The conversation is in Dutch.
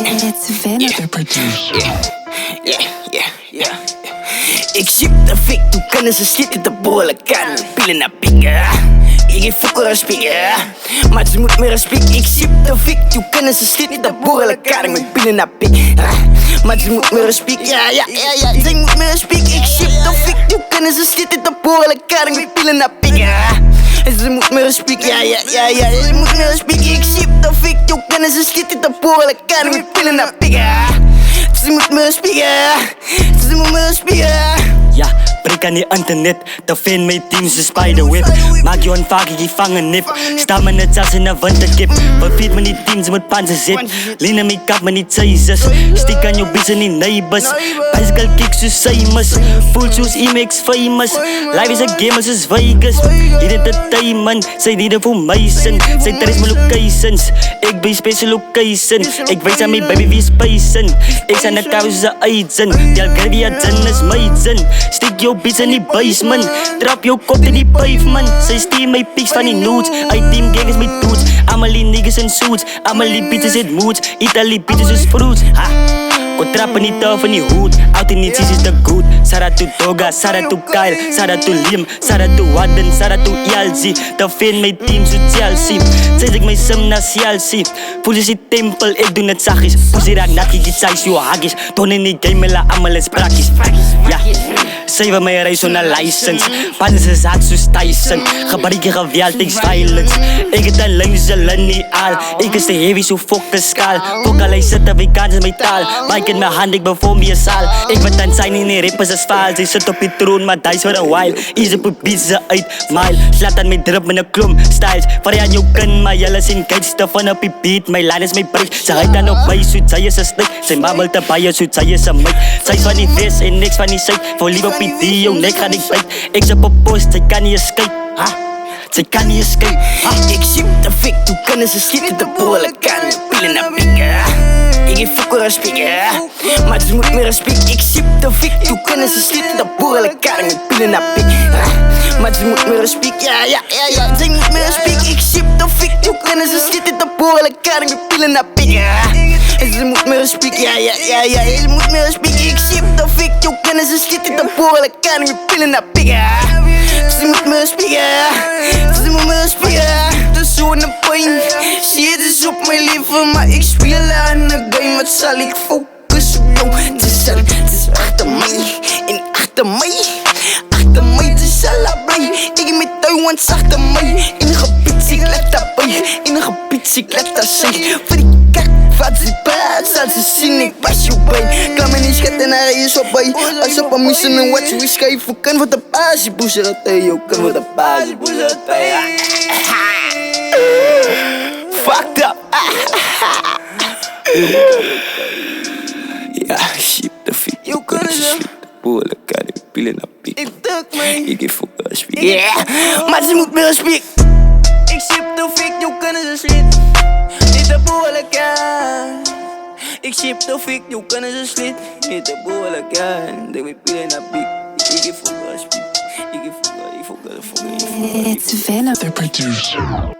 It's Venom. The producer. Yeah. Ik ship de fik, toen kunnen ze schieten de bollen kan. Pielen naar pikken, ik geef fucker als pikken. Maar ze moet meer spieken. Ik ship de fik, toen kunnen ze schieten de bollen kan. Met pielen naar pikken, maar ze moet meer spieken. Ja, ze moet meer spieken. Ik ship de fik, toen kunnen ze schieten de bollen kan. Met pielen naar pikken. Ze moet meer spieken, ja, ze moet meer spieken. Ik ship de fik, toen kunnen ze schieten de bollen kan. Met pielen naar pikken. Ze moet me spieken, ze moet me spieken. Ja, breek aan die internet, te veel met teams de spiderweb. Maak je ontvaken, je vangen nip. Sta me net als in een winterkip. Verfiet me niet teams met panzer zit. Linen me kap me niet sizes. Stick aan je bissen niet neighbors. Bicycle kicks zoals Simus. Full shoes IMAX famous. Life is a game als is Vegas. Hier entertainment, zij die er voor mij zijn. Zij er is mijn locations. Ik ben special location. Ik wijs aan mijn baby wie spacen. Ik zijn de kous ze eisen. Die algervia zin is mijn zin. Stick your beats in die basement. Trap your kop in die pavement. Zij steal my pics van die nudes. Uit team gangers met dudes. Amelie niggas in suits. Amelie beaters in moods. Italy beaters is fruits. Ha! Kon trappen niet af van die hoed. Altijd niet is de good. Sarah to Toga, Sarah to Kyle, Sarah to Liam, Sarah to Wadden, Sarah to Yalzi. Te veel mijn team zo Chelsea. Zet ik mijn sim naar Chelsea. Voel je tempel, ik doe het zachtjes. Pussy raak nakkie, die size yo haggies. Toon in die game, la allemaal is prakjes. Ja, zeven mijn reis zonder license. Pannen ze zaad zoals Tyson. Gebruiken geweld, ik violence. Ik het een lijn, ze lijn niet al. Ik is te heavy, zo fok de skaal. Fok alleen zitten, wie kan ze mijn taal. Mike in mijn hand, ik ben voor me zaal. Ik ben dan zijn in die rippers als faal. Ze zit op je troon, maar die is voor een while. Easy probeert ze uit, mile. Slaat aan mijn drip met een klom styles. Voor je aan jou kan, maar jullie zijn kites. Te van op je beat, mijn lijn is mijn prik. Ze rijdt dan op mij, zoet zij is een stik. Zij babbelt te bijen, zoet zij is een meid. Zij is van die vis en niks van die site. Voor lief op die dio, nek ga ik bijt. Ik zit op post, zij kan niet escape. Zij kan niet escape. Ik ship de fik, toen kunnen ze schieten de bollen kan. Pielen naar pikken. Ik geef fucker als pikken. Maar ze moet meer spieken. Ik ship de fik, toen kunnen ze schieten de bollen kan. Met pielen naar pikken. Maar ze moet meer spieken. Ja, ze moet meer spieken. Ik ship de fik, toen kunnen ze schieten de bollen kan. Met pielen naar pikken. Ze moet meer spieken. Ja, ze moet meer spieken. Ik ship de fik, toen kunnen ze schieten de bollen kan. Met pielen naar pikken. Ze moet me spieken, ze moet me spieken. De zo'n pijn, shit is op mijn leven. Maar ik speel aan de game, wat zal ik focussen op jou? Het is achter mij, en achter mij. Achter mij, het is allebei. Ik met Taiwan achter mij. In een gebied, ik let daarbij. In een gebied, ik let daar zijn. Voor die kak, wat ze praat, zal ze zien, ik was je bij. Klaar me niet schatten, naar je is op bij. Als op een missen en wat je schrijven kan. Wat de baas, je boezer het bij. Je kan wat de baas, je boezer het bij. Fucked up. Ja, shit, de fik. Je kunnen ze schieten. Bollen kan je pielen naar pik. Ik druk mij. Ik geef fucker als piek. Yeah, maar ze moet meer spieken. Ik ship de fik, je kunnen ze schieten. Niet de bollen kan. Ik ship de fik, je kunnen ze schieten. Niet de bollen kan. Ik wil pielen naar pik. Ik geef fucker als piek. Ik geef fucker. It's Venom. The producer.